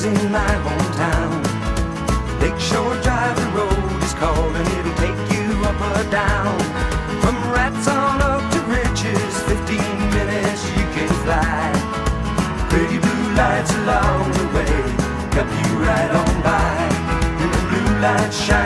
in my hometown. Lakeshore Drive, the road is called, and it'll take you up or down. From Rats on up to Riches, 15 minutes you can fly. Pretty blue lights along the way help you right on by, and the blue lights shine